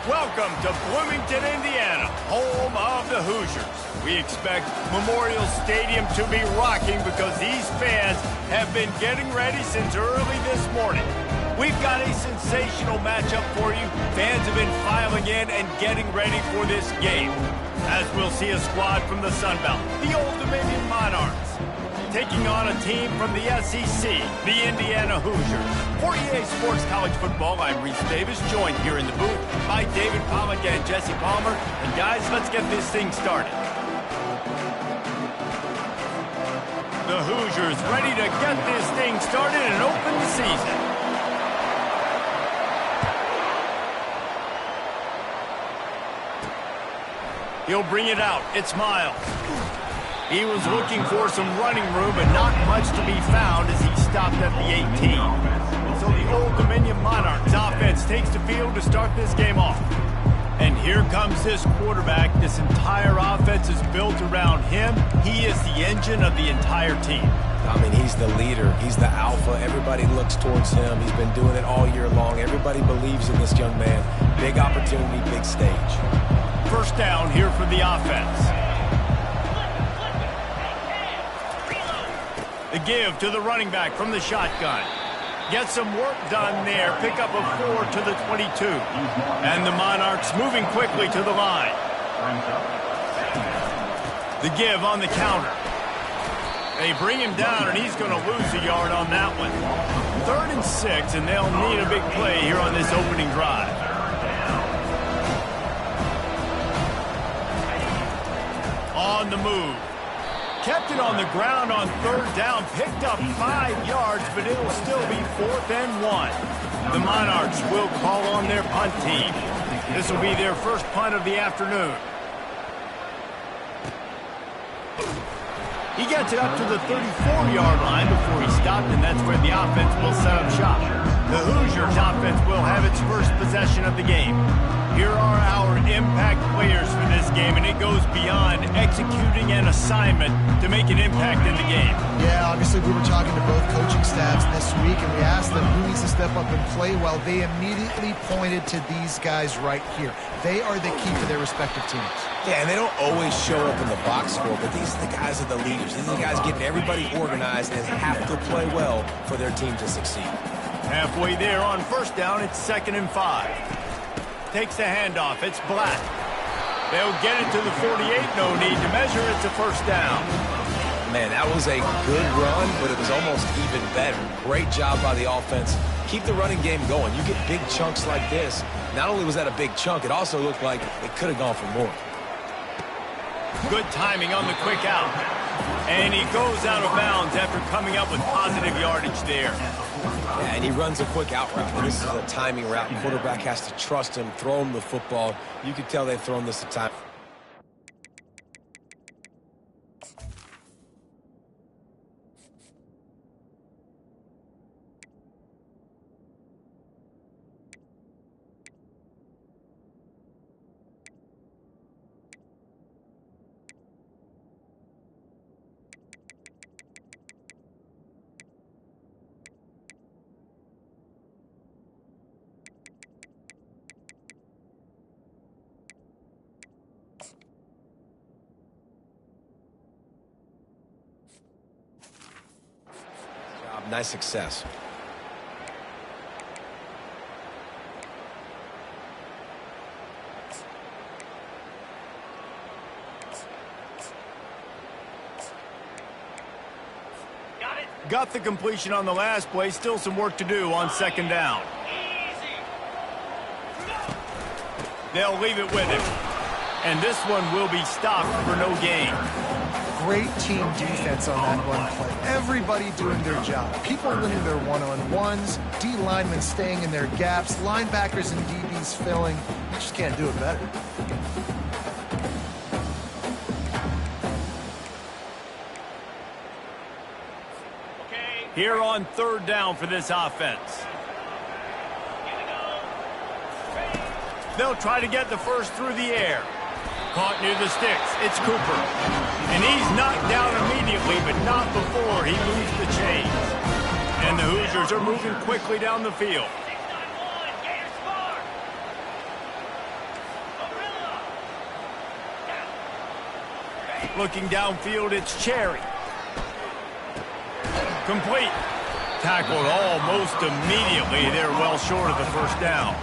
Welcome to Bloomington, Indiana, home of the Hoosiers. We expect Memorial Stadium to be rocking because these fans have been getting ready since early this morning. We've got a sensational matchup for you. Fans have been filing in and getting ready for this game. As we'll see a squad from the Sun Belt, the Old Dominion Monarchs, taking on a team from the SEC, the Indiana Hoosiers. For EA Sports College Football, I'm Reese Davis, joined here in the booth by David Pollack and Jesse Palmer. And guys, let's get this thing started. The Hoosiers ready to get this thing started and open the season. He'll bring it out. It's Miles. He was looking for some running room, but not much to be found as he stopped at the 18. So the Old Dominion Monarchs offense takes the field to start this game off. And here comes this quarterback. This entire offense is built around him. He is the engine of the entire team. I mean, he's the leader. He's the alpha. Everybody looks towards him. He's been doing it all year long. Everybody believes in this young man. Big opportunity, big stage. First down here for the offense. The give to the running back from the shotgun. Get some work done there. Pick up a 4 to the 22. And the Monarchs moving quickly to the line. The give on the counter. They bring him down, and he's going to lose a yard on that one. 3rd and 6, and they'll need a big play here on this opening drive. On the move. Kept it on the ground on 3rd down, picked up 5 yards, but it'll still be 4th and 1. The Monarchs will call on their punt team. This will be their first punt of the afternoon. He gets it up to the 34-yard line before he stopped, and that's where the offense will set up shop. The Hoosiers offense will have its first possession of the game. Here are our impact players for this game, and it goes beyond executing an assignment to make an impact in the game. Yeah, obviously we were talking to both coaching staffs this week, and we asked them who needs to step up and play well. They immediately pointed to these guys right here. They are the key for their respective teams. Yeah, and they don't always show up in the box score, but these are the guys that are the leaders. These are the guys getting everybody organized and have to play well for their team to succeed. Halfway there on first down, it's 2nd and 5. Takes the handoff. It's Black. They'll get it to the 48. No need to measure. It's a first down. Man, that was a good run, but it was almost even better. Great job by the offense. Keep the running game going. You get big chunks like this. Not only was that a big chunk, it also looked like it could have gone for more. Good timing on the quick out. And he goes out of bounds after coming up with positive yardage there. Yeah, and he runs a quick out route. And this is a timing route. Quarterback has to trust him, throw him the football. You could tell they've thrown this a time. Nice success. Got the completion on the last play. Still some work to do on 2nd down. They'll leave it with him. And this one will be stopped for no gain. Great team defense on that one play. Everybody doing their job. People winning their one-on-ones, D linemen staying in their gaps, linebackers and DBs filling. You just can't do it better. Here on 3rd down for this offense. They'll try to get the first through the air. Caught near the sticks. It's Cooper. And he's knocked down immediately, but not before he moves the chains. And the Hoosiers are moving quickly down the field. Looking downfield, it's Cherry. Complete. Tackled almost immediately. They're well short of the first down.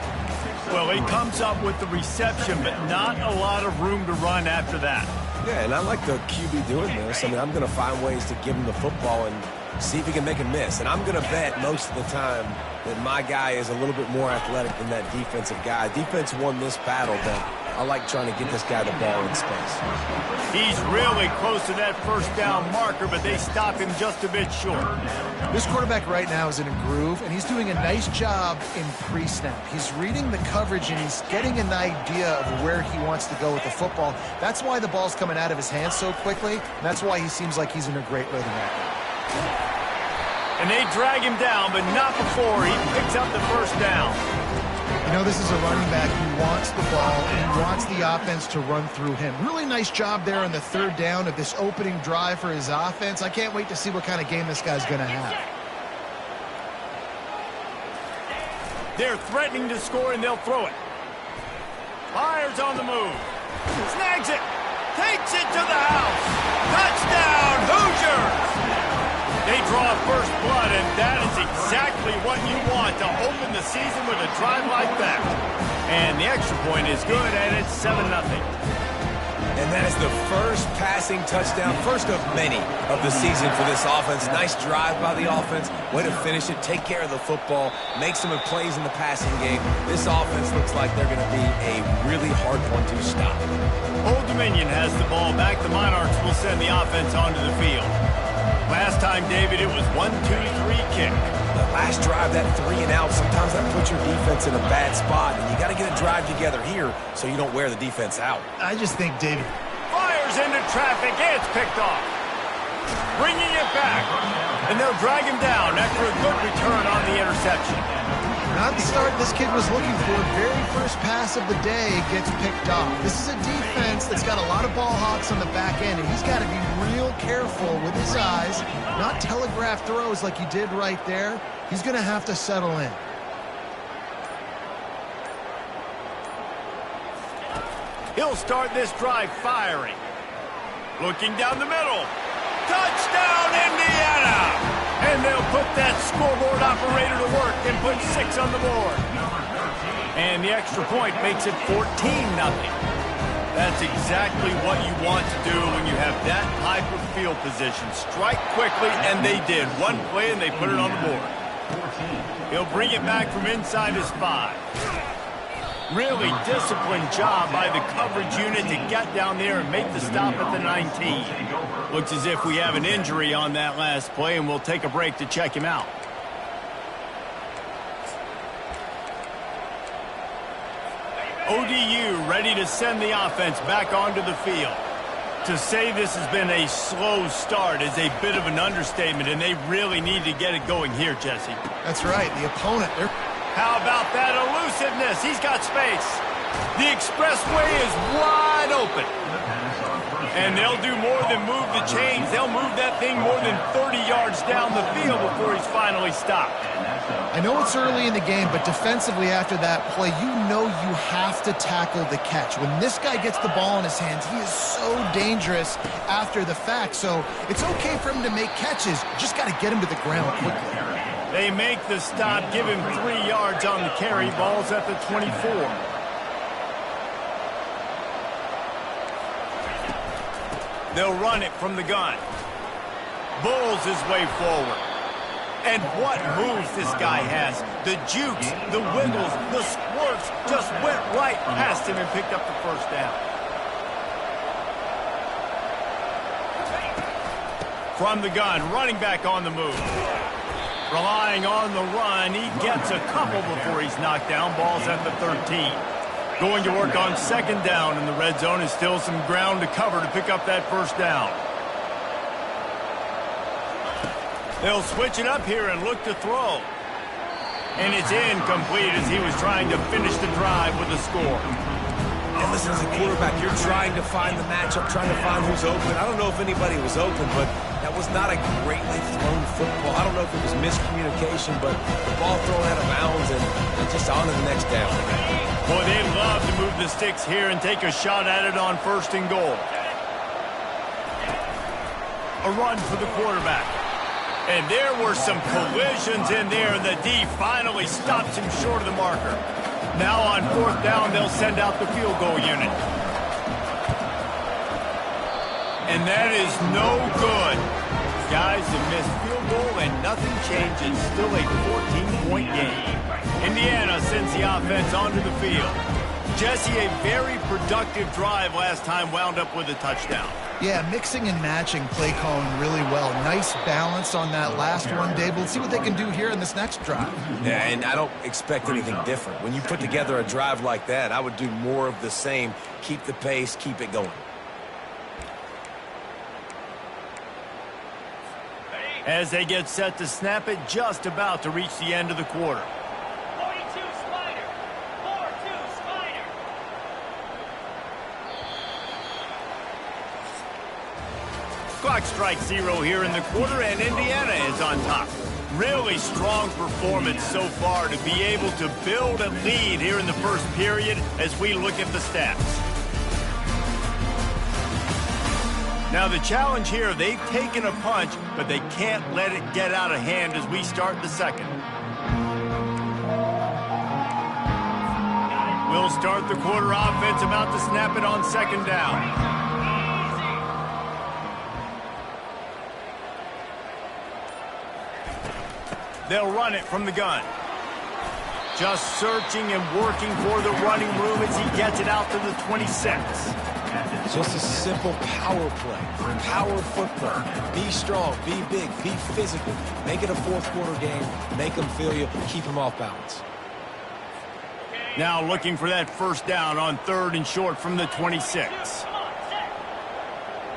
Well, he comes up with the reception, but not a lot of room to run after that. Yeah, and I like the QB doing this. I mean, I'm going to find ways to give him the football and see if he can make a miss. And I'm going to bet most of the time that my guy is a little bit more athletic than that defensive guy. Defense won this battle, but I like trying to get this guy the ball in space. He's really close to that first down marker, but they stop him just a bit short. This quarterback right now is in a groove, and he's doing a nice job in pre-snap. He's reading the coverage, and he's getting an idea of where he wants to go with the football. That's why the ball's coming out of his hands so quickly, and that's why he seems like he's in a great rhythm right now. And they drag him down, but not before he picks up the first down. You know, this is a running back who wants the ball and he wants the offense to run through him. Really nice job there on the third down of this opening drive for his offense. I can't wait to see what kind of game this guy's going to have. They're threatening to score, and they'll throw it. Fires on the move. Snags it. Takes it to the house. Touchdown, Hoosiers! They draw first blood, and that is exactly what you want to open the season with a drive like that. And the extra point is good, and it's 7-0. And that is the first passing touchdown, first of many of the season for this offense. Nice drive by the offense. Way to finish it, take care of the football, make some plays in the passing game. This offense looks like they're going to be a really hard one to stop. Old Dominion has the ball back. The Monarchs will send the offense onto the field. Last time, David, it was 1-2-3 kick. The last drive, that 3 and out, sometimes that puts your defense in a bad spot, and you got to get a drive together here so you don't wear the defense out. I just think David fires into traffic. It's picked off. Bringing it back, and they'll drag him down after a good return on the interception. not the start this kid was looking for. Very first pass of the day gets picked off. This is a defense that's got a lot of ball hawks on the back end, and he's got to be real careful with his eyes, not telegraph throws like he did right there. He's going to have to settle in. He'll start this drive firing. Looking down the middle. Touchdown, Indiana! And they'll put that scoreboard operator to work and put 6 on the board. And the extra point makes it 14-0. That's exactly what you want to do when you have that type of field position. Strike quickly, and they did. One play, and they put it on the board. He'll bring it back from inside his 5. Really disciplined job by the coverage unit to get down there and make the stop at the 19. Looks as if we have an injury on that last play, and we'll take a break to check him out. ODU ready to send the offense back onto the field. To say this has been a slow start is a bit of an understatement, and they really need to get it going here, Jesse. That's right. The opponent, they're... How about that elusiveness? He's got space. The expressway is wide open. And they'll do more than move the chains. They'll move that thing more than 30 yards down the field before he's finally stopped. I know it's early in the game, but defensively after that play, you know you have to tackle the catch. When this guy gets the ball in his hands, he is so dangerous after the fact. So it's okay for him to make catches. Just got to get him to the ground quickly. They make the stop, give him 3 yards on the carry. Ball's at the 24. They'll run it from the gun. Bulls his way forward. And what moves this guy has. The jukes, the wiggles, the squirts just went right past him and picked up the first down. From the gun, running back on the move. Relying on the run, he gets a couple before he's knocked down. Ball's at the 13. Going to work on second down, and the red zone is still some ground to cover to pick up that first down. They'll switch it up here and look to throw. And it's incomplete as he was trying to finish the drive with a score. And listen, as a quarterback, you're trying to find the matchup, trying to find who's open. I don't know if anybody was open, but that was not a greatly thrown football. I don't know if it was miscommunication, but the ball thrown out of bounds and just on to the next down. Boy, they love to move the sticks here and take a shot at it on 1st and goal. A run for the quarterback. And there were some collisions in there, and the D finally stops him short of the marker. Now on 4th down, they'll send out the field goal unit. And that is no good. Guys, a missed field goal and nothing changes. Still a 14-point game. Indiana sends the offense onto the field. Jesse, a very productive drive last time wound up with a touchdown. Yeah, mixing and matching play calling really well. Nice balance on that last one, Dave. Let's see what they can do here in this next drive. Yeah, and I don't expect anything different. When you put together a drive like that, I would do more of the same. Keep the pace, keep it going. As they get set to snap it, just about to reach the end of the quarter. 42 Spider. 4-2 Spider. Clock strikes 0 here in the quarter, and Indiana is on top. Really strong performance so far to be able to build a lead here in the first period as we look at the stats. Now the challenge here, they've taken a punch, but they can't let it get out of hand as we start the second. We'll start the quarter offense about to snap it on 2nd down. They'll run it from the gun. Just searching and working for the running room as he gets it out to the 26. Just a simple power play, power football. Be strong, be big, be physical. Make it a 4th quarter game. Make them feel you, keep them off balance. Now looking for that 1st down on 3rd and short from the 26.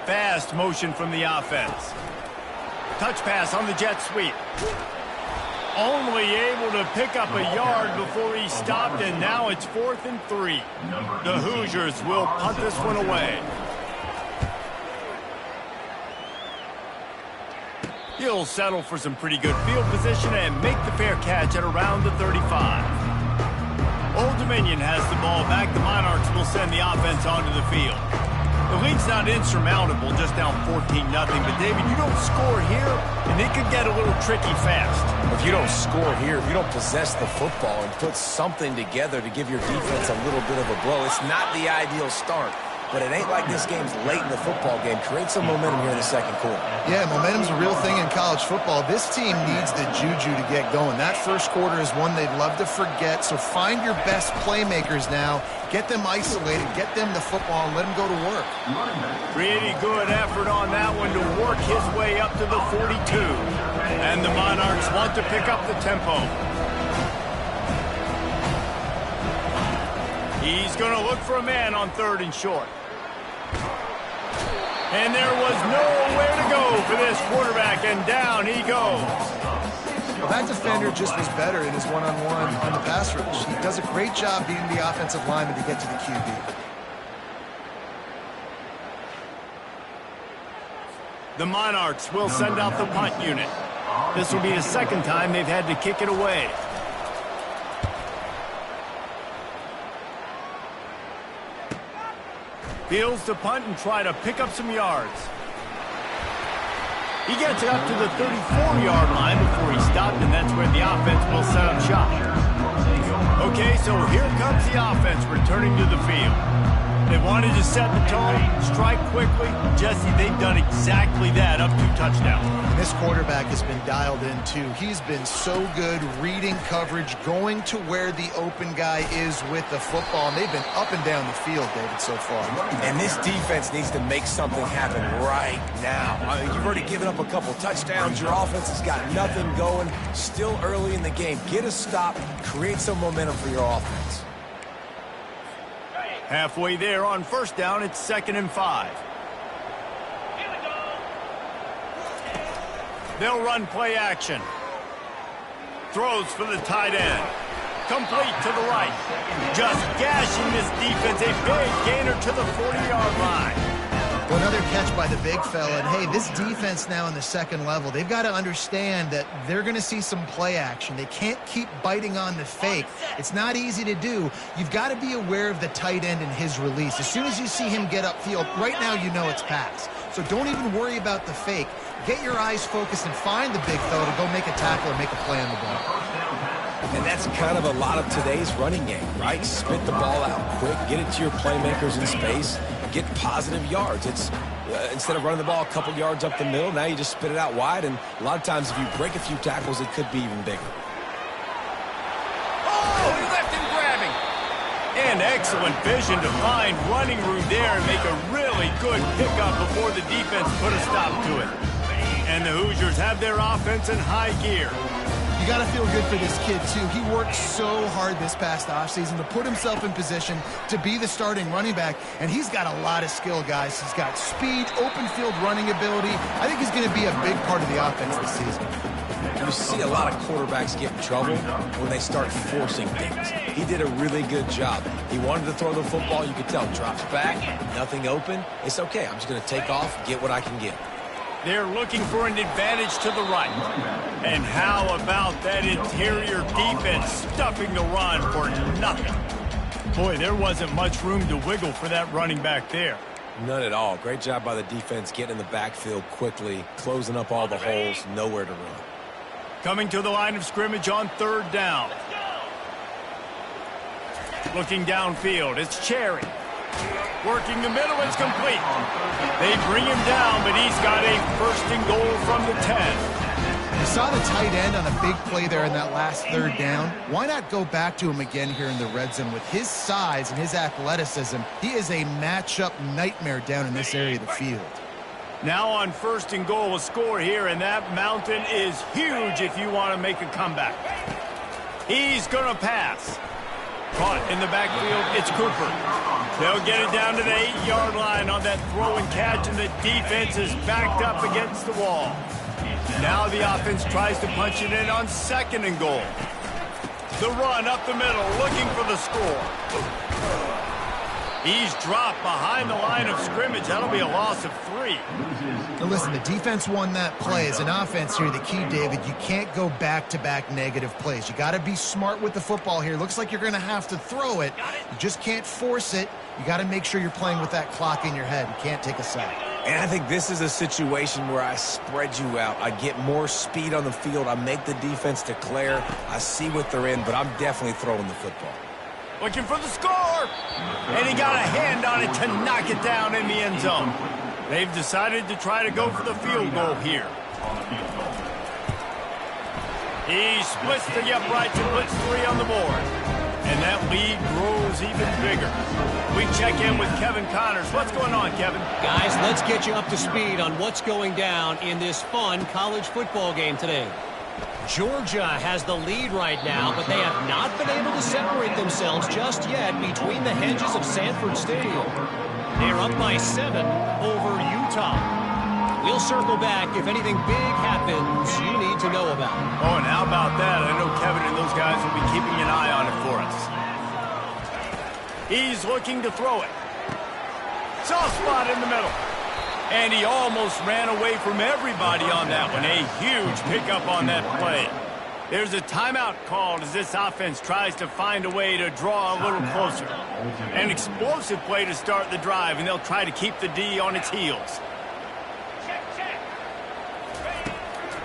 Fast motion from the offense. Touch pass on the jet sweep. Only able to pick up a yard before he stopped, and now it's 4th and 3. The Hoosiers will punt this one away. He'll settle for some pretty good field position and make the fair catch at around the 35. Old Dominion has the ball back. The Monarchs will send the offense onto the field. The lead's not insurmountable, just down 14-0. But, David, you don't score here, and it could get a little tricky fast. If you don't score here, if you don't possess the football and put something together to give your defense a little bit of a blow, it's not the ideal start. But it ain't like this game's late in the football game. Create some momentum here in the 2nd quarter. Yeah, momentum's a real thing in college football. This team needs the juju to get going. That 1st quarter is one they'd love to forget. So find your best playmakers now. Get them isolated. Get them the football and let them go to work. Pretty good effort on that one to work his way up to the 42. And the Monarchs want to pick up the tempo. He's going to look for a man on 3rd and short. And there was nowhere to go for this quarterback, and down he goes. Well, that defender just was better in his one-on-one on the pass rush. He does a great job beating the offensive lineman to get to the QB. The Monarchs will send out the punt unit. This will be the 2nd time they've had to kick it away. Fields to punt and try to pick up some yards. He gets it up to the 34-yard line before he stopped, and that's where the offense will set up shop. Okay, so here comes the offense returning to the field. They wanted to set the tone, strike quickly. Jesse, they've done exactly that, up 2 touchdowns. This quarterback has been dialed in, too. He's been so good reading coverage, going to where the open guy is with the football, and they've been up and down the field, David, so far. And this defense needs to make something happen right now. You've already given up a couple touchdowns. Your offense has got nothing going. Still early in the game. Get a stop. Create some momentum for your offense. Halfway there on 1st down, it's 2nd and 5. They'll run play action. Throws for the tight end. Complete to the right. Just gashing this defense. A big gainer to the 40-yard line. Well, another catch by the big fella. And, hey, this defense now in the second level, they've got to understand that they're going to see some play action. They can't keep biting on the fake. It's not easy to do. You've got to be aware of the tight end and his release. As soon as you see him get upfield, right now you know it's pass. So don't even worry about the fake. Get your eyes focused and find the big fella to go make a tackle or make a play on the ball. And that's kind of a lot of today's running game, right? Spit the ball out quick, get it to your playmakers in space, get positive yards. It's instead of running the ball a couple yards up the middle, now you just spit it out wide, and a lot of times if you break a few tackles, it could be even bigger. Oh, he left him grabbing. And excellent vision to find running room there and make a really good pickup before the defense put a stop to it. And the Hoosiers have their offense in high gear. You got to feel good for this kid, too. He worked so hard this past offseason to put himself in position to be the starting running back, and he's got a lot of skill, guys. He's got speed, open field running ability. I think he's going to be a big part of the offense this season. You see a lot of quarterbacks get in trouble when they start forcing things. He did a really good job. He wanted to throw the football. You could tell. Drops back, nothing open. It's okay. I'm just going to take off, get what I can get. They're looking for an advantage to the right. And how about that interior defense stuffing the run for nothing? Boy, there wasn't much room to wiggle for that running back there. None at all. Great job by the defense getting in the backfield quickly, closing up all the holes, nowhere to run. Coming to the line of scrimmage on third down. Looking downfield, it's Cherry. Working the middle, it's complete. They bring him down, but he's got a first and goal from the 10. You saw the tight end on a big play there in that last third down. Why not go back to him again here in the red zone? With his size and his athleticism, he is a matchup nightmare down in this area of the field. Now on first and goal, a score here, and that mountain is huge if you want to make a comeback. He's going to pass. Caught in the backfield, it's Cooper. They'll get it down to the 8-yard line on that throw and catch, and the defense is backed up against the wall. Now the offense tries to punch it in on second and goal. The run up the middle, looking for the score. He's dropped behind the line of scrimmage. That'll be a loss of 3. Now listen, the defense won that play. As an offense here, the key, David, you can't go back-to-back negative plays. You got to be smart with the football here. Looks like you're going to have to throw it. You just can't force it. You got to make sure you're playing with that clock in your head. You can't take a sack. And I think this is a situation where I spread you out. I get more speed on the field. I make the defense declare. I see what they're in, but I'm definitely throwing the football. Looking for the score. And he got a hand on it to knock it down in the end zone. They've decided to try to go for the field goal here. He splits the uprights and puts 3 on the board. And that lead grows even bigger. We check in with Kevin Connors. What's going on, Kevin? Guys, let's get you up to speed on what's going down in this fun college football game today. Georgia has the lead right now, but they have not been able to separate themselves just yet between the hedges of Sanford Stadium. They're up by 7 over Utah. We'll circle back if anything big happens you need to know about. Oh, and how about that? I know Kevin and those guys will be keeping an eye on it for us. He's looking to throw it. Soft spot in the middle. And he almost ran away from everybody on that one. A huge pickup on that play. There's a timeout called as this offense tries to find a way to draw a little closer. An explosive play to start the drive, and they'll try to keep the D on its heels.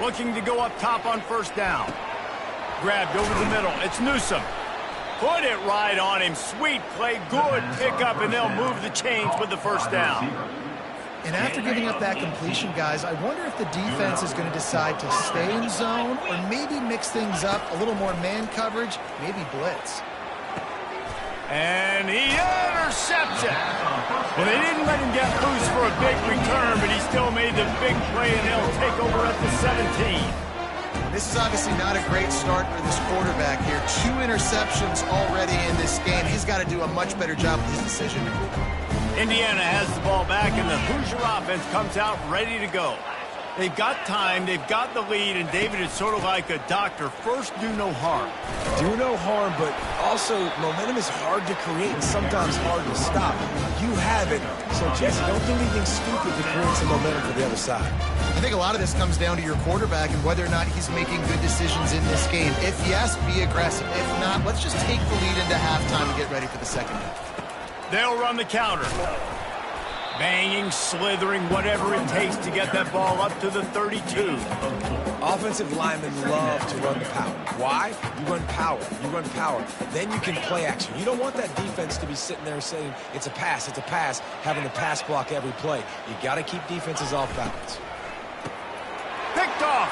Looking to go up top on first down. Grabbed over the middle. It's Newsome. Put it right on him. Sweet play. Good pickup, and they'll move the chains with the first down. And after giving up that completion, guys, I wonder if the defense is going to decide to stay in zone or maybe mix things up, a little more man coverage, maybe blitz. And he intercepts it. Well, they didn't let him get loose for a big return, but he still made the big play, and they'll take over at the 17. This is obviously not a great start for this quarterback here. 2 interceptions already in this game. He's got to do a much better job with his decision-making. Indiana has the ball back, and the Hoosier offense comes out ready to go. They've got time, they've got the lead, and David is sort of like a doctor. First, do no harm. Do no harm, but also momentum is hard to create and sometimes hard to stop. You have it, so Jesse, don't do anything stupid to create some momentum for the other side. I think a lot of this comes down to your quarterback and whether or not he's making good decisions in this game. If yes, be aggressive. If not, let's just take the lead into halftime and get ready for the second half. They'll run the counter. Banging, slithering, whatever it takes to get that ball up to the 32. Offensive linemen love to run the power. Why? You run power. You run power. Then you can play action. You don't want that defense to be sitting there saying, it's a pass, having to pass block every play. You got to keep defenses off balance. Picked off.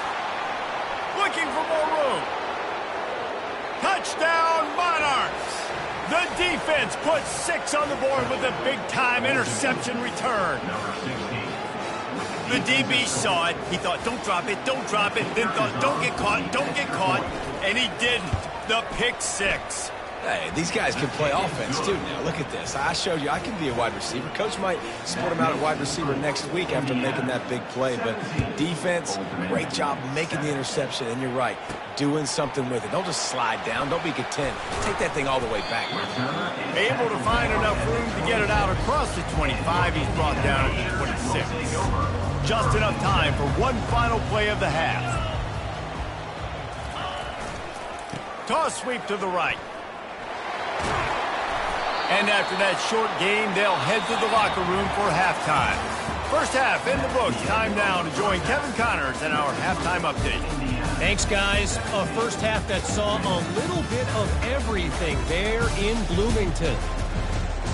Looking for more room. Touchdown, Monarchs. The defense puts 6 on the board with a big-time interception return. The DB saw it. He thought, don't drop it, then thought, don't get caught, and he didn't. The pick 6. Hey, these guys can play offense, too, now. Look at this. I showed you I can be a wide receiver. Coach might split him out at wide receiver next week after making that big play. But defense, great job making the interception. And you're right, doing something with it. Don't just slide down. Don't be content. Take that thing all the way back. Able to find enough room to get it out across the 25. He's brought down at the 26. Just enough time for one final play of the half. Toss sweep to the right. And after that short game, they'll head to the locker room for halftime. First half in the books. Time now to join Kevin Connors and our halftime update. Thanks, guys. A first half that saw a little bit of everything there in Bloomington.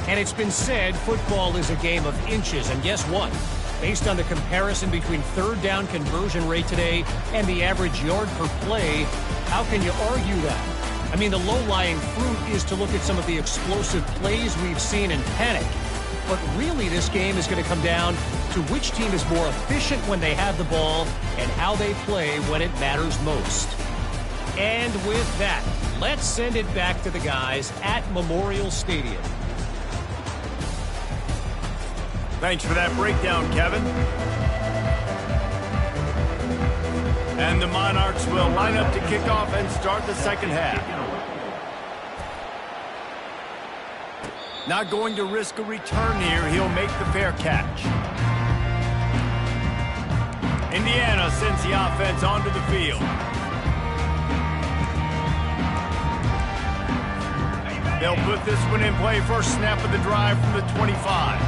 And it's been said football is a game of inches. And guess what? Based on the comparison between third down conversion rate today and the average yard per play, how can you argue that? I mean, the low-lying fruit is to look at some of the explosive plays we've seen and panic. But really, this game is going to come down to which team is more efficient when they have the ball and how they play when it matters most. And with that, let's send it back to the guys at Memorial Stadium. Thanks for that breakdown, Kevin. And the Monarchs will line up to kick off and start the second half. Not going to risk a return here. He'll make the fair catch. Indiana sends the offense onto the field. They'll put this one in play. First snap of the drive from the 25.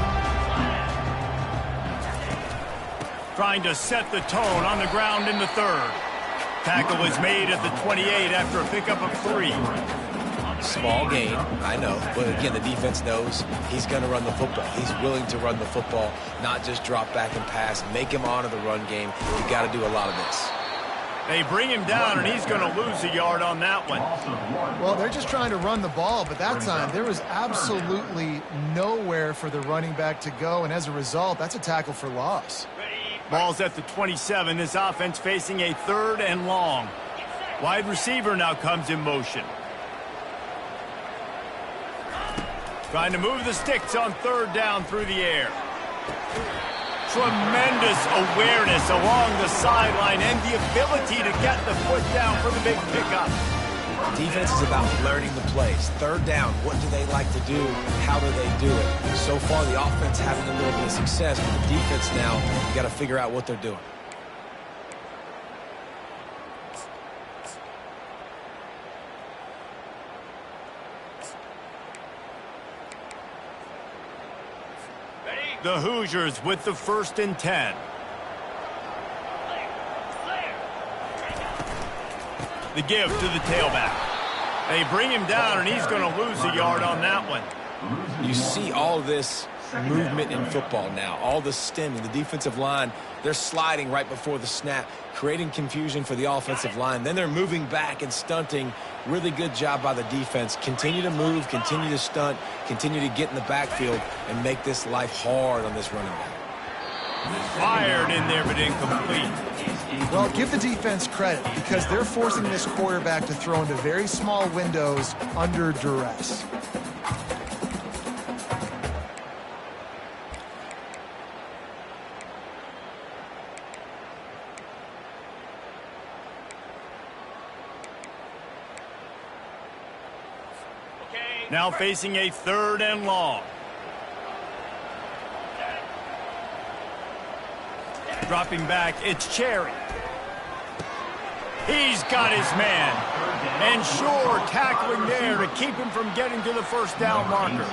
Trying to set the tone on the ground in the third. Tackle is made at the 28 after a pickup of 3. Small gain, I know. But again, the defense knows he's going to run the football. He's willing to run the football, not just drop back and pass. Make him honor the run game. You got to do a lot of this. They bring him down, and he's going to lose a yard on that one. Well, they're just trying to run the ball, but that time there was absolutely nowhere for the running back to go, and as a result, that's a tackle for loss. Ball's at the 27. This offense facing a 3rd and long. Wide receiver now comes in motion. Trying to move the sticks on 3rd down through the air. Tremendous awareness along the sideline and the ability to get the foot down for the big pickup. Defense is about learning the plays. 3rd down, what do they like to do? How do they do it? So far, the offense having a little bit of success, but the defense now, you got to figure out what they're doing. The Hoosiers with the 1st and 10. The give to the tailback. They bring him down, and he's going to lose a yard on that one. You see all this movement in football now, all the stemming. The defensive line, they're sliding right before the snap, creating confusion for the offensive line. Then they're moving back and stunting. Really good job by the defense. Continue to move, continue to stunt, continue to get in the backfield, and make this life hard on this running back. Fired in there, but incomplete. Well, give the defense credit because they're forcing this quarterback to throw into very small windows under duress. Now facing a 3rd and long. Dropping back, it's Cherry. He's got his man. And Shore tackling there to keep him from getting to the first down marker.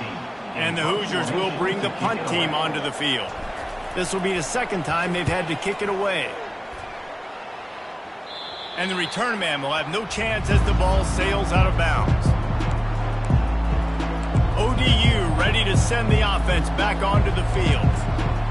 And the Hoosiers will bring the punt team onto the field. This will be the 2nd time they've had to kick it away. And the return man will have no chance as the ball sails out of bounds. ODU ready to send the offense back onto the field.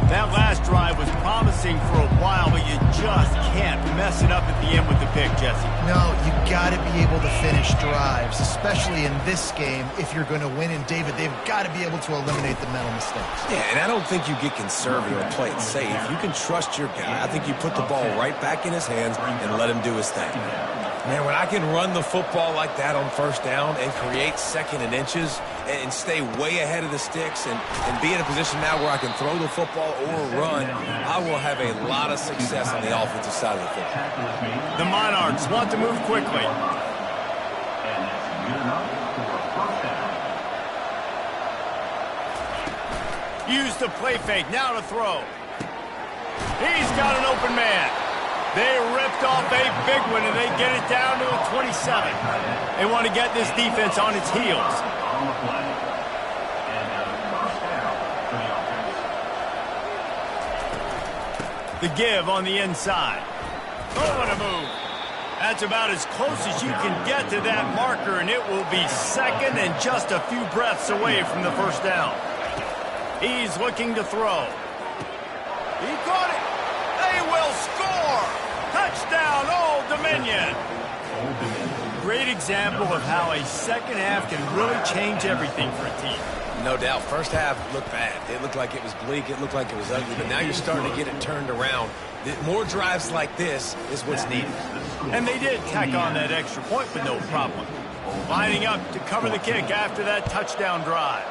That last drive was promising for a while, but you just can't mess it up at the end with the pick, Jesse. No, you got to be able to finish drives, especially in this game if you're going to win. And, David, they've got to be able to eliminate the mental mistakes. Yeah, and I don't think you get conservative or play it safe. You can trust your guy. I think you put the ball right back in his hands and let him do his thing. Man, when I can run the football like that on 1st down and create 2nd and inches and stay way ahead of the sticks and be in a position now where I can throw the football or run, I will have a lot of success on the offensive side of the football. The Monarchs want to move quickly. Use the play fake, now to throw. He's got an open man. They ripped off a big one, and they get it down to the 27. They want to get this defense on its heels. The give on the inside. Oh, what a move. That's about as close as you can get to that marker, and it will be 2nd and just a few breaths away from the first down. He's looking to throw. He caught it. They will score. Touchdown, Old Dominion. Great example of how a 2nd half can really change everything for a team. No doubt. First half looked bad. It looked like it was bleak. It looked like it was ugly. But now you're starting to get it turned around. More drives like this is what's needed. And they did tack on that extra point with no problem. Lining up to cover the kick after that touchdown drive.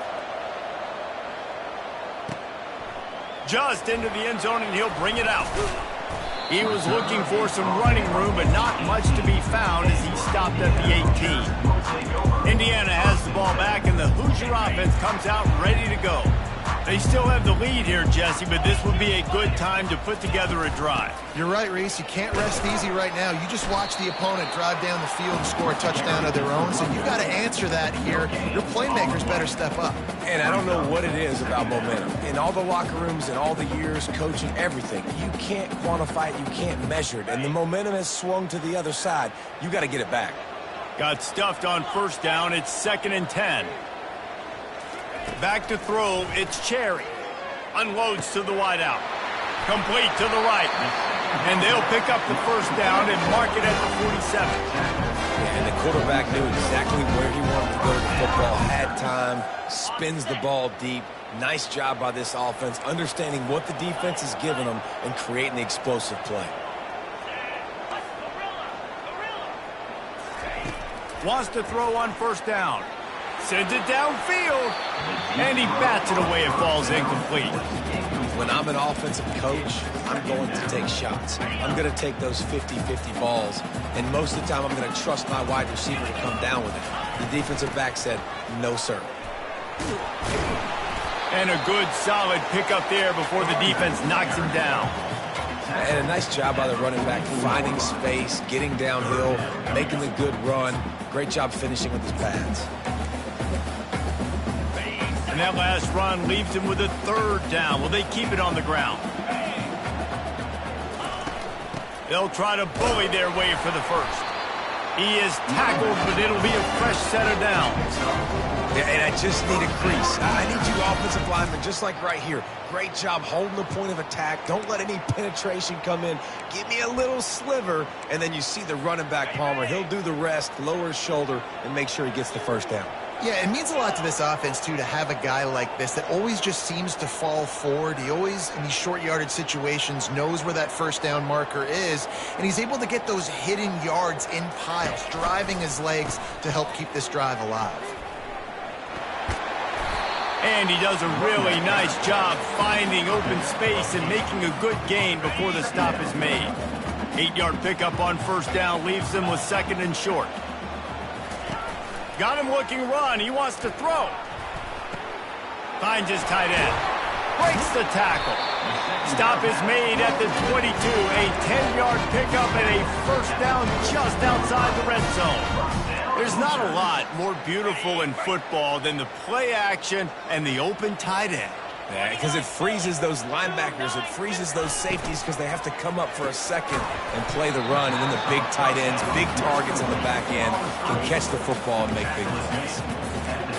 Just into the end zone, and he'll bring it out. He was looking for some running room, but not much to be found as he stopped at the 18. Indiana has the ball back, and the Hoosier offense comes out ready to go. They still have the lead here, Jesse, but this would be a good time to put together a drive. You're right, Reese. You can't rest easy right now. You just watch the opponent drive down the field and score a touchdown of their own, so you've got to answer that here. Your playmakers better step up. And I don't know what it is about momentum. In all the locker rooms, in all the years, coaching, everything, you can't quantify it, you can't measure it. And the momentum has swung to the other side. You got to get it back. Got stuffed on first down. It's 2nd and 10. Back to throw, it's Cherry. Unloads to the wideout. Complete to the right. And they'll pick up the first down and mark it at the 47. Yeah, and the quarterback knew exactly where he wanted to go with the football, had time, spins the ball deep. Nice job by this offense, understanding what the defense is giving them and creating the explosive play. Wants to throw on first down. Sends it downfield. And he bats it away. It falls incomplete. When I'm an offensive coach, I'm going to take shots. I'm going to take those 50-50 balls. And most of the time, I'm going to trust my wide receiver to come down with it. The defensive back said, no, sir. And a good, solid pickup there before the defense knocks him down. And a nice job by the running back, finding space, getting downhill, making the good run. Great job finishing with his pads. And that last run leaves him with a 3rd down. Will they keep it on the ground? They'll try to bully their way for the first. He is tackled, but it'll be a fresh set of downs. Yeah, and I just need a crease. I need you offensive linemen, just like right here. Great job holding the point of attack. Don't let any penetration come in. Give me a little sliver, and then you see the running back, Palmer. He'll do the rest, lower his shoulder, and make sure he gets the first down. Yeah, it means a lot to this offense, too, to have a guy like this that always just seems to fall forward. He always, in these short yardage situations, knows where that first down marker is, and he's able to get those hidden yards in piles, driving his legs to help keep this drive alive. And he does a really nice job finding open space and making a good gain before the stop is made. 8-yard pickup on first down leaves them with 2nd and short. Got him looking run. He wants to throw. Finds his tight end. Breaks the tackle. Stop is made at the 22. A 10-yard pickup and a first down just outside the red zone. There's not a lot more beautiful in football than the play action and the open tight end. Yeah, because it freezes those linebackers. It freezes those safeties because they have to come up for a second and play the run. And then the big tight ends, big targets on the back end can catch the football and make big plays.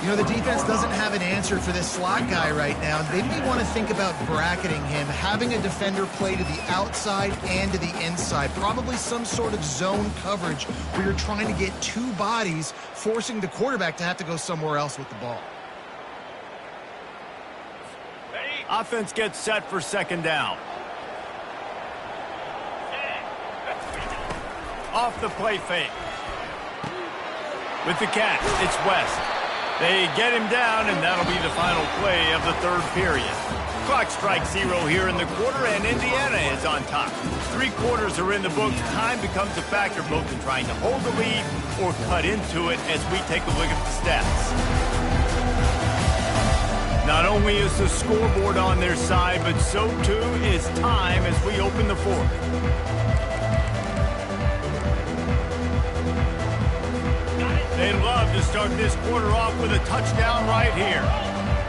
You know, the defense doesn't have an answer for this slot guy right now. They may want to think about bracketing him, having a defender play to the outside and to the inside. Probably some sort of zone coverage where you're trying to get two bodies, forcing the quarterback to have to go somewhere else with the ball. Offense gets set for second down. Off the play fake. With the catch, it's West. They get him down, and that'll be the final play of the third period. Clock strikes 0 here in the quarter, and Indiana is on top. 3 quarters are in the books. Time becomes a factor both in trying to hold the lead or cut into it as we take a look at the stats. Not only is the scoreboard on their side, but so too is time as we open the fourth. They'd love to start this quarter off with a touchdown right here.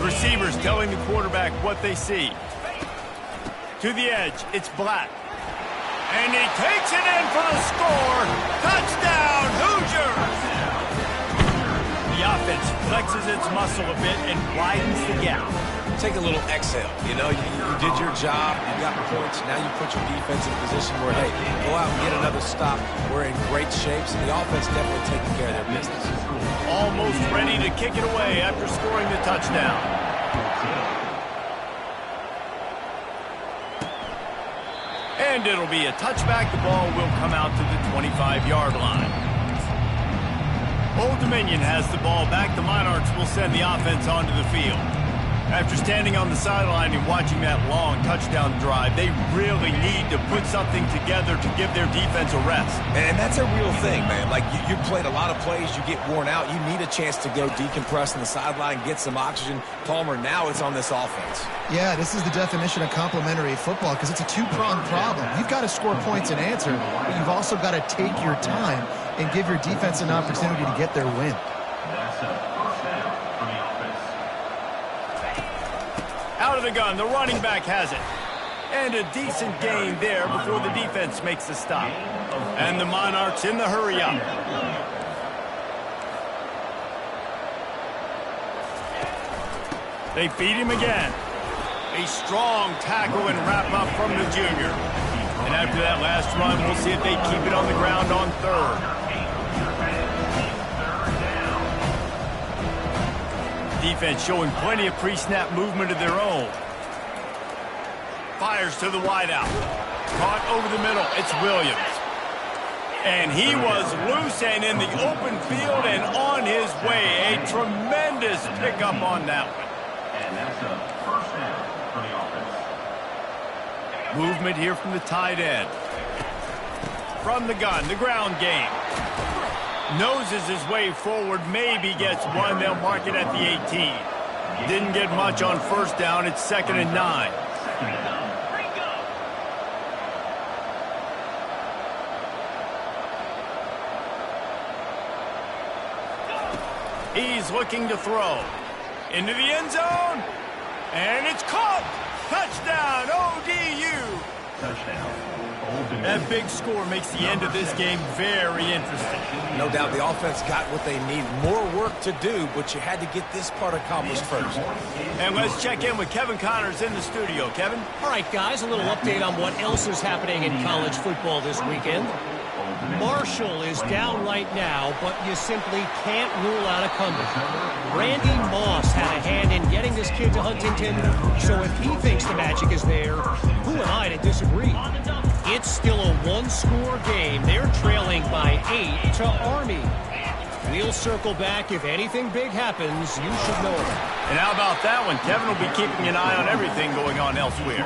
Receivers telling the quarterback what they see. To the edge, it's Black. And he takes it in for the score. Touchdown, Hoosiers! The offense flexes its muscle a bit and widens the gap. Take a little exhale. You know, you did your job. You got points. Now you put your defense in a position where, hey, go out and get another stop. We're in great shape, so the offense definitely taking care of their business. Almost ready to kick it away after scoring the touchdown. And it'll be a touchback. The ball will come out to the 25-yard line. Old Dominion has the ball back. The Monarchs will send the offense onto the field. After standing on the sideline and watching that long touchdown drive, they really need to put something together to give their defense a rest. And that's a real thing, man. Like, you played a lot of plays, you get worn out. You need a chance to go decompress on the sideline, get some oxygen. Palmer, now it's on this offense. Yeah, this is the definition of complementary football because it's a two-pronged problem. You've got to score points and answer, but you've also got to take your time and give your defense an opportunity to get their win. Out of the gun, the running back has it. And a decent gain there before the defense makes the stop. And the Monarchs in the hurry up. They feed him again. A strong tackle and wrap up from the junior. And after that last run, we'll see if they keep it on the ground on third. Defense showing plenty of pre-snap movement of their own. Fires to the wideout. Caught over the middle. It's Williams. And he was loose and in the open field and on his way. A tremendous pickup on that one. And that's a first down for the offense. Movement here from the tight end. From the gun, the ground game. Noses his way forward, maybe gets one. They'll mark it at the 18. Didn't get much on first down. It's 2nd and 9. He's looking to throw. Into the end zone. And it's caught. Touchdown, ODU. Touchdown. That big score makes the end of this game very interesting. No doubt the offense got what they need. More work to do, but you had to get this part accomplished first. And let's check in with Kevin Connors in the studio. Kevin? All right, guys, a little update on what else is happening in college football this weekend. Marshall is down right now, but you simply can't rule out a comeback. Randy Moss had a hand in getting this kid to Huntington, so if he thinks the magic is there, who am I to disagree? It's still a one-score game. They're trailing by 8 to Army. We'll He'll circle back. If anything big happens, you should know it. And how about that one? Kevin will be keeping an eye on everything going on elsewhere.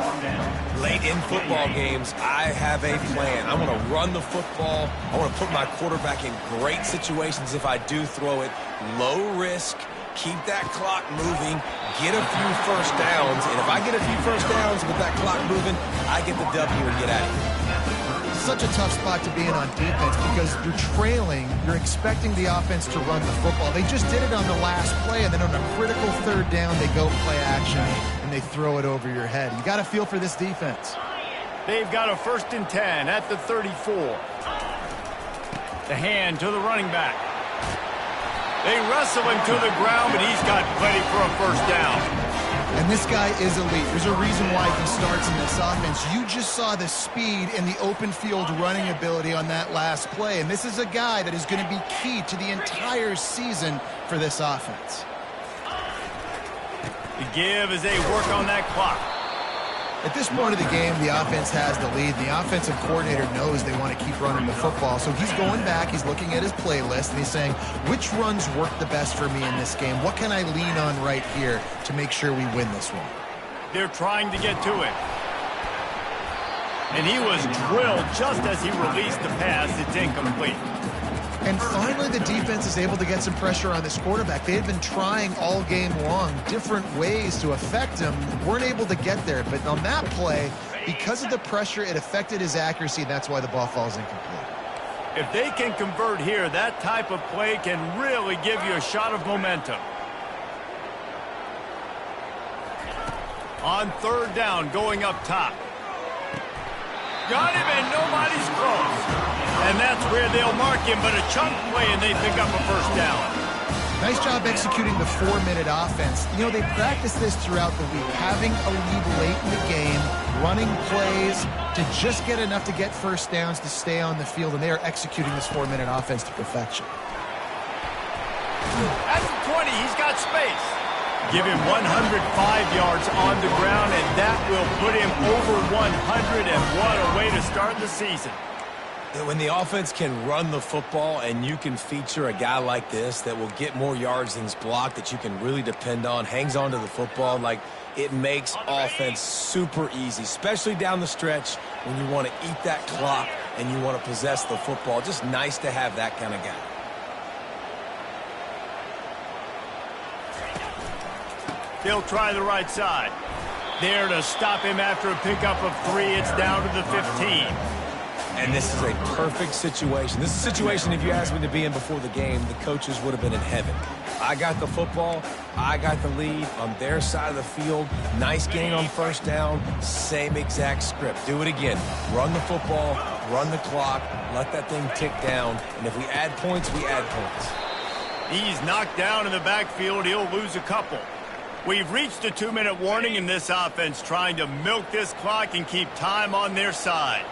Late in football games, I have a plan. I want to run the football. I want to put my quarterback in great situations if I do throw it. Low risk, keep that clock moving, get a few first downs. And if I get a few first downs with that clock moving, I get the W and get out of here. Such a tough spot to be in on defense because you're trailing. You're expecting the offense to run the football. They just did it on the last play, and then on a critical third down, they go play action, and they throw it over your head. You got to feel for this defense. They've got a 1st and 10 at the 34. The hand to the running back. They wrestle him to the ground, but he's got plenty for a first down. And this guy is elite. There's a reason why he starts in this offense. You just saw the speed and the open field running ability on that last play. And this is a guy that is going to be key to the entire season for this offense. The give as they work on that clock. At this point of the game, the offense has the lead. The offensive coordinator knows they want to keep running the football. So he's going back, he's looking at his playlist, and he's saying, which runs work the best for me in this game? What can I lean on right here to make sure we win this one? They're trying to get to it. And he was drilled just as he released the pass. It's incomplete. And finally, the defense is able to get some pressure on this quarterback. They had been trying all game long different ways to affect him. Weren't able to get there. But on that play, because of the pressure, it affected his accuracy. That's why the ball falls incomplete. If they can convert here, that type of play can really give you a shot of momentum. On 3rd down, going up top. Got him, and nobody's close. And that's where they'll mark him, but a chunk play, and they pick up a first down. Nice job executing the 4-minute offense. You know, they practice this throughout the week, having a lead late in the game, running plays to just get enough to get first downs to stay on the field, and they are executing this 4-minute offense to perfection. At the 20, he's got space. Give him 105 yards on the ground, and that will put him over 100, and what a way to start the season. When the offense can run the football and you can feature a guy like this that will get more yards than's blocked, that you can really depend on, hangs on to the football, like it makes offense super easy, especially down the stretch when you want to eat that clock and you want to possess the football. Just nice to have that kind of guy. They'll try the right side. There to stop him after a pickup of 3. It's down to the 15. And this is a perfect situation. This is a situation, if you asked me to be in before the game, the coaches would have been in heaven. I got the football. I got the lead on their side of the field. Nice gain on first down. Same exact script. Do it again. Run the football, run the clock, let that thing tick down. And if we add points, we add points. He's knocked down in the backfield. He'll lose a couple. We've reached a 2-minute warning in this offense, trying to milk this clock and keep time on their side.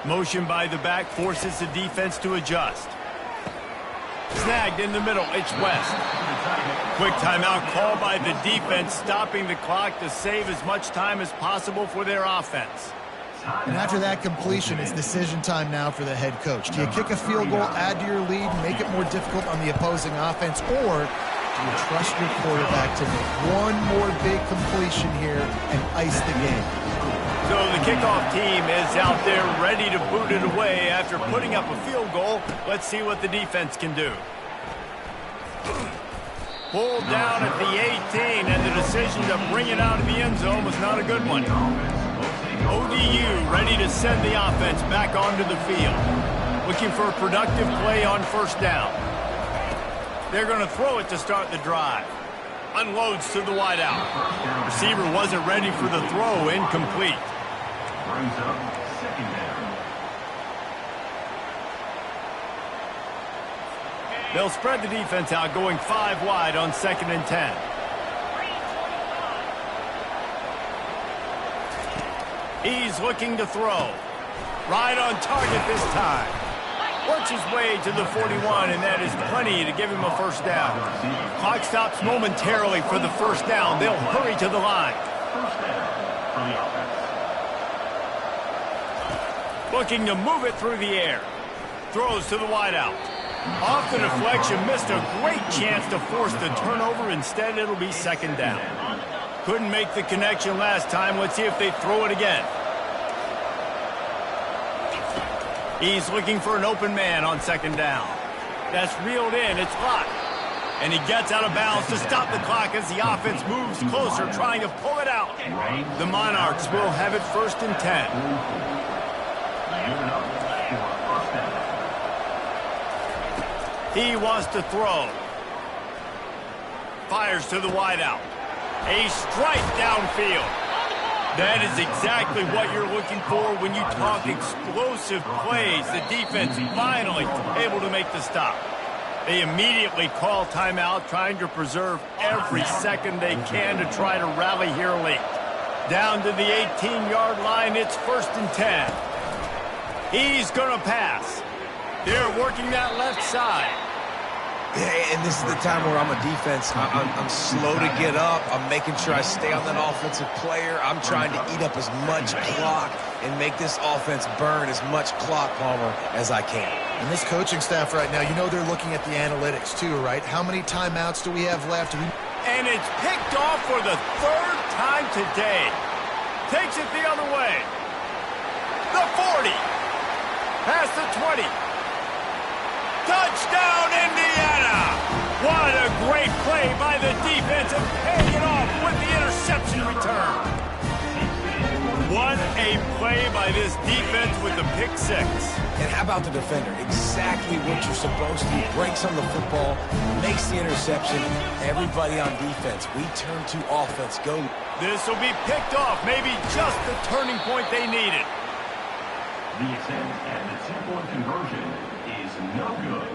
Motion by the back forces the defense to adjust. Snagged in the middle. It's West. Quick timeout call by the defense, stopping the clock to save as much time as possible for their offense. And after that completion, it's decision time now for the head coach. Do you kick a field goal, add to your lead, make it more difficult on the opposing offense, or do you trust your quarterback to make one more big completion here and ice the game? So the kickoff team is out there ready to boot it away after putting up a field goal. Let's see what the defense can do. Pulled down at the 18, and the decision to bring it out of the end zone was not a good one. ODU ready to send the offense back onto the field. Looking for a productive play on first down. They're going to throw it to start the drive. Unloads to the wideout. Receiver wasn't ready for the throw, incomplete. Brings up 2nd down. They'll spread the defense out, going 5 wide on 2nd and 10. He's looking to throw. Right on target this time. Works his way to the 41, and that is plenty to give him a first down. Clock stops momentarily for the first down. They'll hurry to the line. First down for the offense. Looking to move it through the air. Throws to the wideout. Off the deflection, missed a great chance to force the turnover. Instead, it'll be second down. Couldn't make the connection last time. Let's see if they throw it again. He's looking for an open man on second down. That's reeled in. It's locked. And he gets out of bounds to stop the clock as the offense moves closer, trying to pull it out. The Monarchs will have it 1st and 10. He wants to throw. Fires to the wideout. A strike downfield. That is exactly what you're looking for when you talk explosive plays. The defense finally able to make the stop. They immediately call timeout, trying to preserve every second they can to try to rally here late. Down to the 18-yard line, it's 1st and 10. He's going to pass. They're working that left side. Yeah, and this is the time where I'm a defense. I'm slow to get up. I'm making sure I stay on that offensive player. I'm trying to eat up as much clock and make this offense burn as much clock, Palmer, as I can. And this coaching staff right now, you know they're looking at the analytics too, right? How many timeouts do we have left? And it's picked off for the 3rd time today. Takes it the other way. The 40. Past the 20. Touchdown, Indiana! What a great play by the defense and paying it off with the interception return. What a play by this defense with the pick 6. And how about the defender? Exactly what you're supposed to. Breaks on the football, makes the interception. Everybody on defense, we turn to offense. Go. This will be picked off. Maybe just the turning point they needed. The attempt at the 2-point conversion is no good.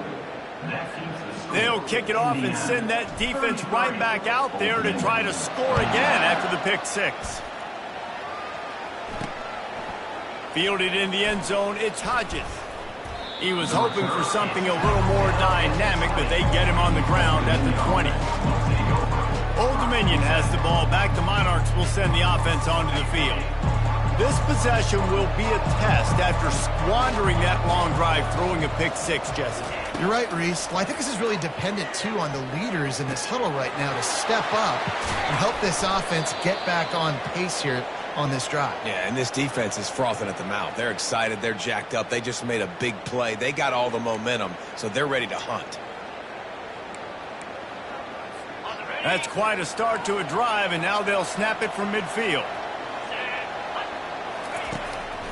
That keeps the score. They'll kick it off and send that defense right back out there to try to score again after the pick 6. Fielded in the end zone, it's Hodges. He was hoping for something a little more dynamic, but they get him on the ground at the 20. Old Dominion has the ball back. The Monarchs will send the offense onto the field. This possession will be a test after squandering that long drive, throwing a pick 6, Jesse. You're right, Reese. Well, I think this is really dependent, too, on the leaders in this huddle right now to step up and help this offense get back on pace here on this drive. Yeah, and this defense is frothing at the mouth. They're excited. They're jacked up. They just made a big play. They got all the momentum, so they're ready to hunt. That's quite a start to a drive, and now they'll snap it from midfield.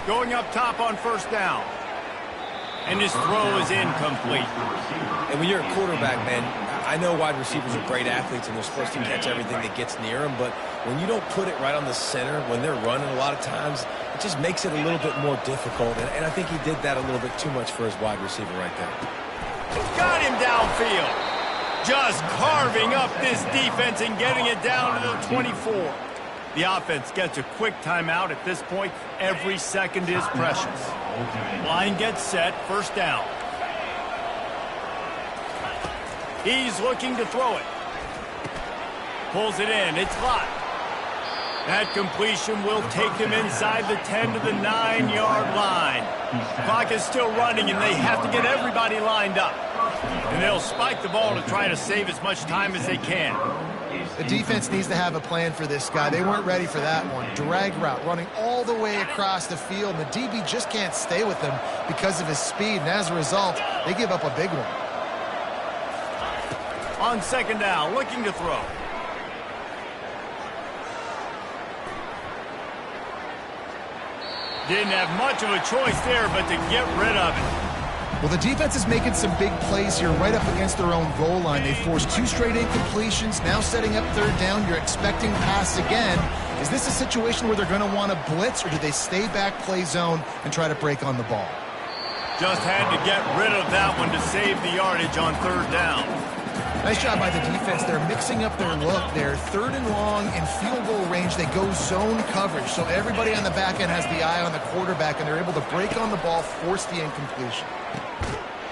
Going up top on 1st down. And his throw is incomplete. And when you're a quarterback, man, I know wide receivers are great athletes and they're supposed to catch everything that gets near them, but when you don't put it right on the center, when they're running a lot of times, it just makes it a little bit more difficult. And I think he did that a little bit too much for his wide receiver right there. Got him downfield. Just carving up this defense and getting it down to the 24. The offense gets a quick timeout. At this point, every second is precious. Line gets set, 1st down. He's looking to throw it. Pulls it in, it's locked. That completion will take him inside the 10 to the 9-yard line. Clock is still running, and they have to get everybody lined up. And they'll spike the ball to try to save as much time as they can. The defense needs to have a plan for this guy. They weren't ready for that one. Drag route, running all the way across the field. And the DB just can't stay with him because of his speed. And as a result, they give up a big one. On 2nd down, looking to throw. Didn't have much of a choice there, but to get rid of it. Well, the defense is making some big plays here right up against their own goal line. They forced 2 straight incompletions, now setting up 3rd down. You're expecting pass again. Is this a situation where they're going to want to blitz, or do they stay back, play zone, and try to break on the ball? Just had to get rid of that one to save the yardage on 3rd down. Nice job by the defense. They're mixing up their look. They're 3rd and long in field goal range. They go zone coverage. So everybody on the back end has the eye on the quarterback, and they're able to break on the ball, force the incompletion.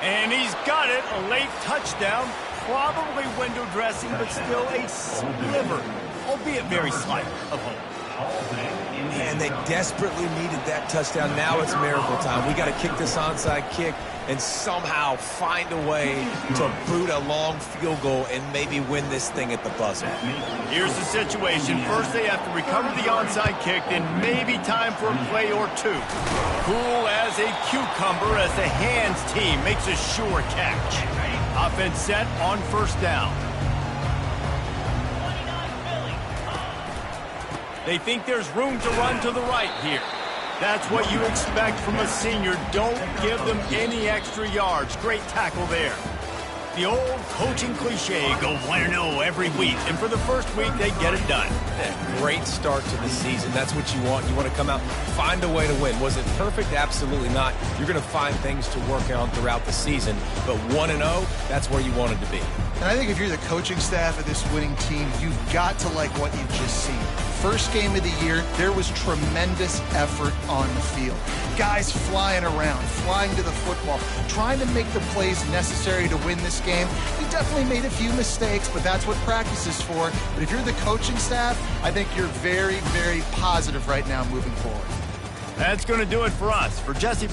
And he's got it. A late touchdown. Probably window dressing, but still a sliver, albeit very slight, of hope. And they desperately needed that touchdown. Now it's miracle time. We got to kick this onside kick and somehow find a way to boot a long field goal and maybe win this thing at the buzzer. Here's the situation. First they have to recover the onside kick, then maybe time for a play or two. Cool as a cucumber as the hands team makes a sure catch. Offense set on first down. They think there's room to run to the right here. That's what you expect from a senior. Don't give them any extra yards. Great tackle there. The old coaching cliche, go 1-0 every week. And for the first week, they get it done. Yeah, great start to the season. That's what you want. You want to come out, find a way to win. Was it perfect? Absolutely not. You're going to find things to work on throughout the season. But 1-0, that's where you wanted to be. And I think if you're the coaching staff of this winning team, you've got to like what you've just seen. First game of the year, there was tremendous effort on the field. Guys flying around, flying to the football, trying to make the plays necessary to win this game. We definitely made a few mistakes, but that's what practice is for. But if you're the coaching staff, I think you're very, very positive right now moving forward. That's going to do it for us. For Jesse...